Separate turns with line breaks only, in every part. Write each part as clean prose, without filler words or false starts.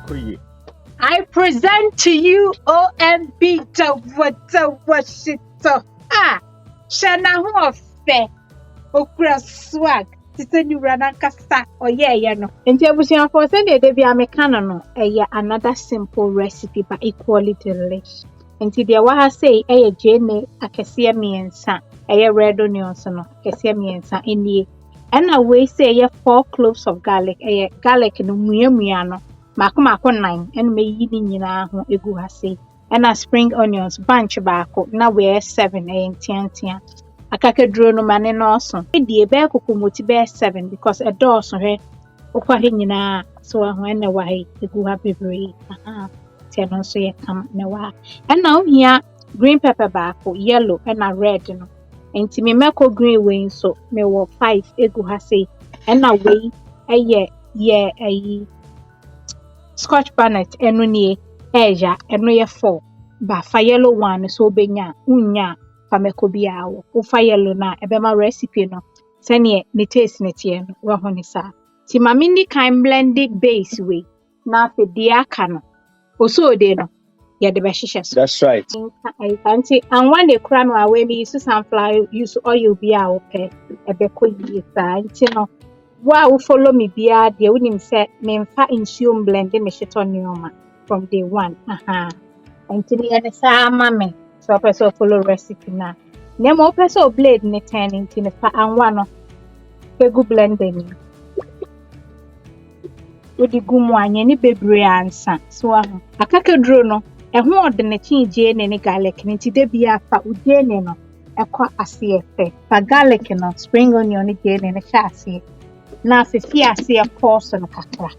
I present to you OMB Shito. Shana Hofe. Okra swag. Tiseni Ranankasa. Oh yeah, no. And Jabusian for Sunday, they be a mechano. Another simple recipe, but equally delicious. And today, what I say, Jane, I can see me and son. Red onions, no, I can see me and son in the. And I will say, 4 cloves of garlic, garlic no muano. Mako 9 and may eating in a egu hase. And a spring onions, bunch bako, now we're 7 and 10. A cacadro no man and awesome. The bear kukumoti bear 7 because a dawson here. Okwahinina, so I went away the gu happy breed. Tell so you come no. And now here green pepper bako, yellow and a red. No. And to me, meko green wing so me were 5 egu hase. And away a scotch bonnet enuni eja eno 4 ba fa yellow one so benya unya fa mekobiawo o fa yellow na ebema recipe no sene ne taste ne tie no wa honisa ti mami ni kind blended base way na fe dia aka no oso de no ye de be hihye so.
That's right.
Auntie and when they cram away me use sunflower use oil bia o pe ebe ko yi sa nti no. Wow, follow me bia de unim say me mfa insume blend me shito nyoma from day 1. Until the end sa mama so person follow recipe na. Nemo person blade ne turn into ne fa anwa no. Pegu blend ni. Odi gumu anye ni bebre ansa. So akakedro no eho ode ne chinje ne garlic nti de bia fa udie ne no ekwa ase efe. Fa garlic no spring onion ne je ne sha ase. Na fifi ase a portion kakra.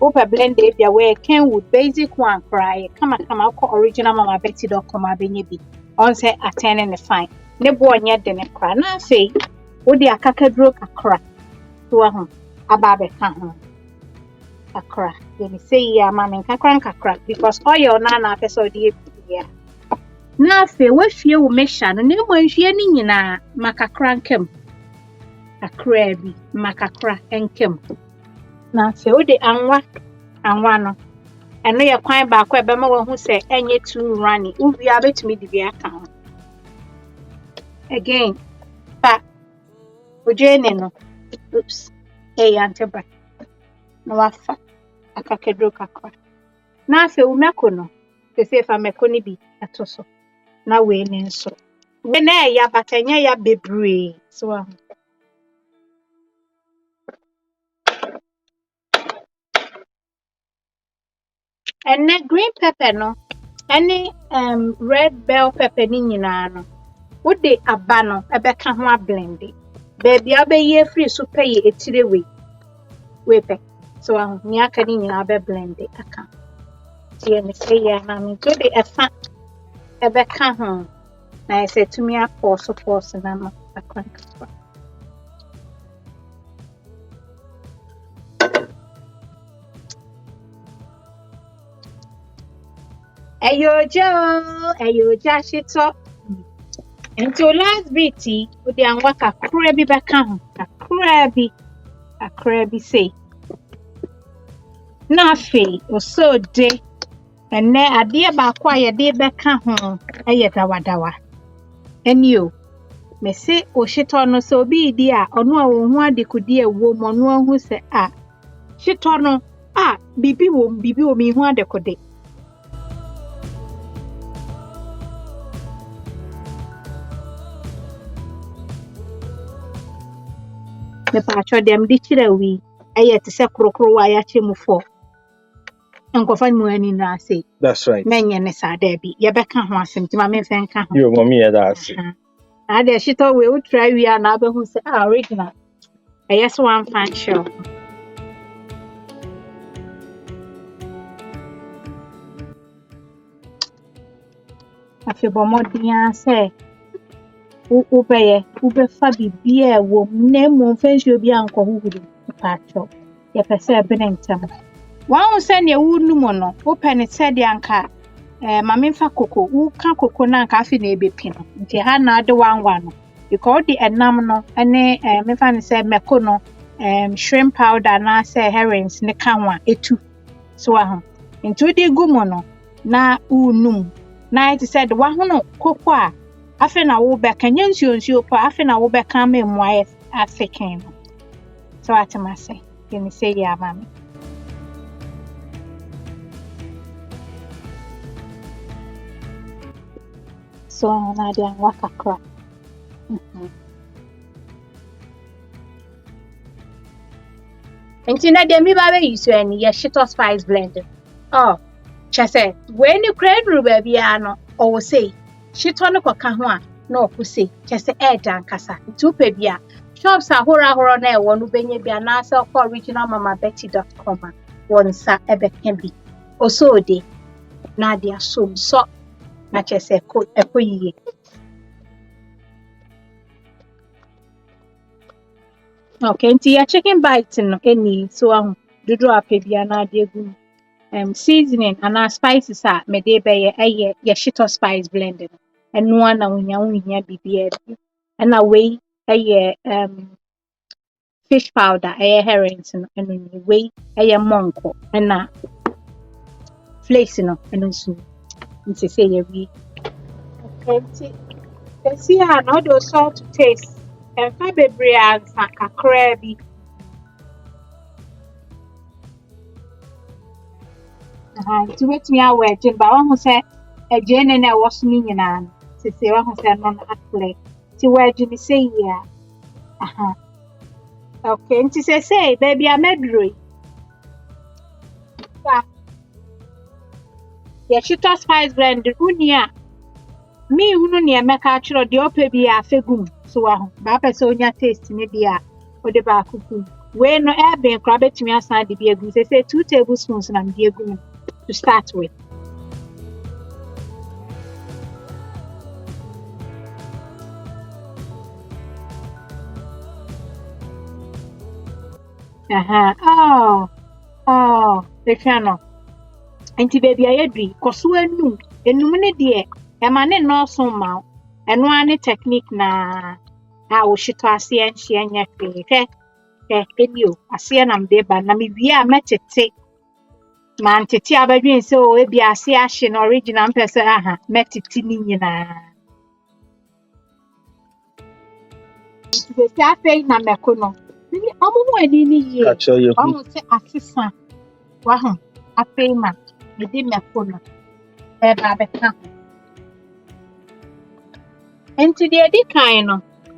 Opa blend e bia we Kenwood basic one cry. Kama ko original mama betty.com abenye bi. On say attend ne fine. Ne bo nya de ne kra. Na say wo de akakadro kakra. So ho ababe ka ho. Kakra. They say ya mama kakra because oil na person de bia. Na fe we fie wo mesha no ne mo nhwie ni nyina makakra nkem akra bi makakra enkem na fe wo de anwa no eno ye kwan ba kwa ebe ma wo hu se enye too runny ubi abetumi di bia ka ho again pa ojene no oops anteba no wafa akakedro kakra na fe wo meko no fe fa meko ni bi atoso na we ni nso we na ya batanya ya bebre so and green pepper no any red bell pepper ni nyina no wo de aba no ebeka ho blend baby abaye free so pay etire we pe so ni aka ni nyina be blend aka tie me say ya na me go de efa ebeka ho na I said to me a force na ma akwanka Ayo ja shito until last biti with the anwaka crabby beka ho a crabby say na fe o so de ene ade ba kwa ye de beka ho eye dawadawa enio me se o shito no so bi di a ono a wo hu adekodi ewo mo no hu se a shito no bibi wo mi hu adekode me pa cho dem di chirewi eye te se krokro wa ya chemufo enkofa mu ani na say
that's right
menye ne sa da bi ye beka ho asem ti ma me fe nka ho
yo mommy ya da ase
ade shito we u try wi na be hu say original yes one fan show afi bomodia say ube fa bibia wo na mo fanhio bi anko huhuru pacho ye pese Abelenkpe wan se ne wunu mo no open ne se de anka mame fa koko wo ka koko na anka afi na ebepi no nti ha na de wanwa no because the enam no ene me fa ne se meko no shrimp powder na say herrings ne kanwa etu so ahụ nti odi gumo no na unum na it said wa hono koko a afi na wo beka nsuo pa afi na wo beka ma emwa African no so atema say you say ya mama so na dia wakakra nti na dia mi ba be use any ye Shito spice blend oh chese when you create ruba bia no o say Shito no kwaka ho a na okusi chese dan kasa tupe bia shops ahora na e wo no benye bia na sell for originalmamabetty.com wonsa ebeka bi osode na dia so na chese ekoyiye okay nti ya chicken bite no eni so ahu dodo apebia na dia gu seasoning and spices are me dey be ye Shito spice blend eno na wonya bibia and away fish powder herrings no eno way monko and flakes no eno so nti say ye wi okay see how no do salt to taste and fa bebre ansa kakra bi to wait me out where Jim Bawan say a Jane and I was meaning an to say one said non athlete to where Jimmy say yeah okay and to say baby I medry yeah Shito spice blend unia me unu near make actually the ope be a fegum so ba person nya taste me bia o de ba kuku we no e ben kra betimi asan de bia gu say 2 tablespoons na bia gu to start with the channel anti baby ayedri koso enum ne de e ma ne no so ma eno ane technique na wo Shito ase enhye nya fe enio ase na mde ba na me wi a metete man tete abadwen se o e bia ase ahye no original person metete ni nyina se se afi na meko no ni omumu ani ni ye omu se asesa wa afi ma me de meko no e ba beka enti de di kan no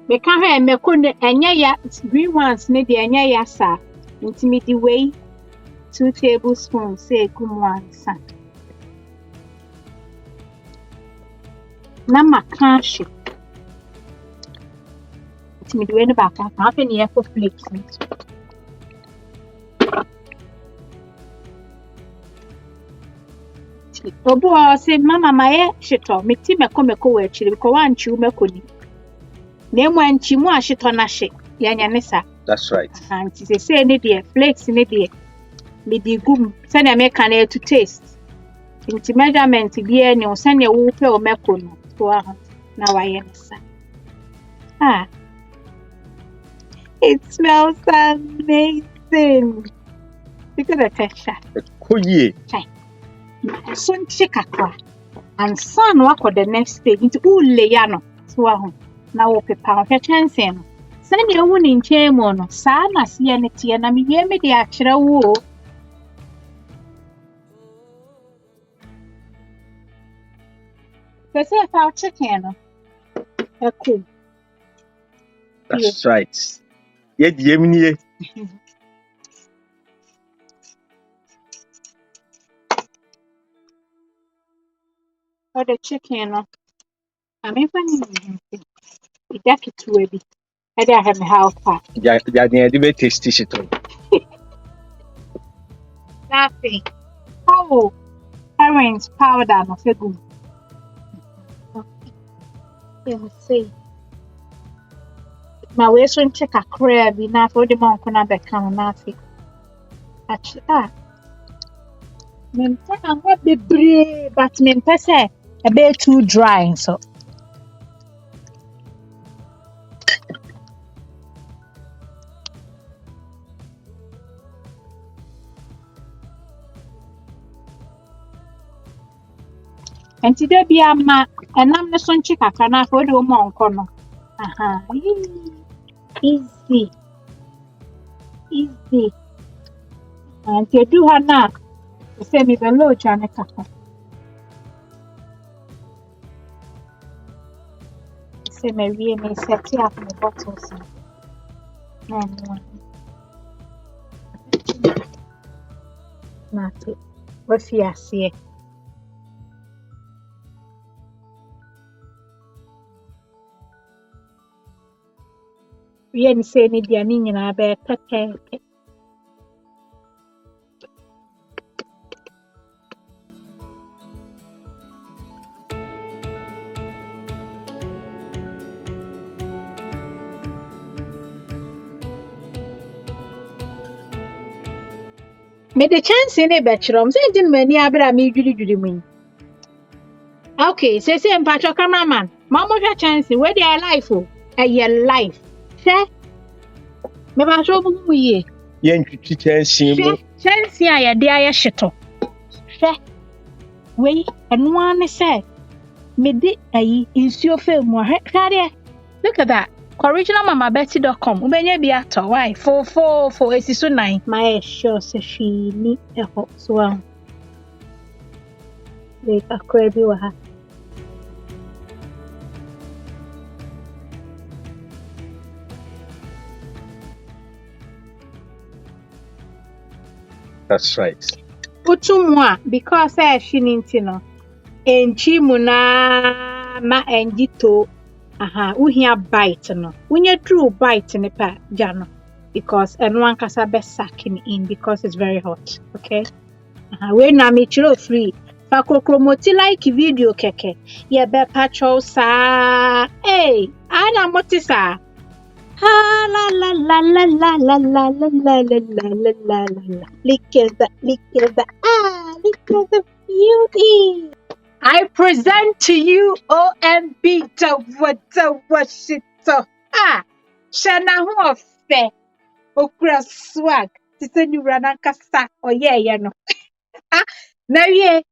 me ka ha meko no enya ya green ones ne de enya ya sa enti me di wei 2 tablespoons say kumwansa na makashi enti me di wei no ba ka afi ne ya for flakes Obo say mama my Shito me ti meko we chiri ko wanchi umeko ni na emu anchi mu Shito na hye yanya ne sa
that's right
anti say ne de flakes ne de me di gum say na make na to taste inti measurement bi ne o say na wo pe o meko no so na wa ye sa it smells amazing look at the texture
koye
so nchikakwa and son wako the next day into ule ya no so na wo pepa o chance no sane ne wu ni nche mo no saa na se ya ne tie na me ye me de akere wo pese fa chicken no cool
that's right ye die mnie
or the chicken no I mean funny it that it will be I don't have how far
ja ne de be taste Shito
nothing oh herrings powder no fe good yeah see my way so check a crab na for the monk na be kan na fi actually men say am be brave but men say a bit too dry so Enti de bia ma enam ne so nchi kakra na afọ de o mo nko no. Easy. Enti edu ha na se mi be lo cha ne kakra. Se me wie me set up my bottles. No. Nati. Wafi ase. Yen say ni dia ni nyina be pepe. Me the chance in a bachelor, saying many abra me judy me. Okay, say Patrick cameraman. Mama chance where they are life for a year life. Say, me ba show mu ye.
Yen twitwi chansi mu.
Chance ya de aye shito. Say, we and one say, me di ayi insuo fe mu hware. Look at that. Originalmamabetty.com. Ubenye bi ato why 4 Ejisu 9. My sure say she ni eho so we Accra bi wa ha.
That's right.
Utumwa because she ninti no. Enchi mu na ma enjito. Uhia bite no. Unye true bite ne pa jano. Because one kasa be sucking in because it's very hot. Okay? We na me chiro free. Fa kokromoti like video keke. Ye be patrol sa. Hey, ana moti sa. Ha la la la la la la la la la la la la la. Look at that. Look at the beauty. I present to you OMB Shito. Shana ho fe. Okra swag. Tise ni rana kasa. Oh yeah, no. Na wie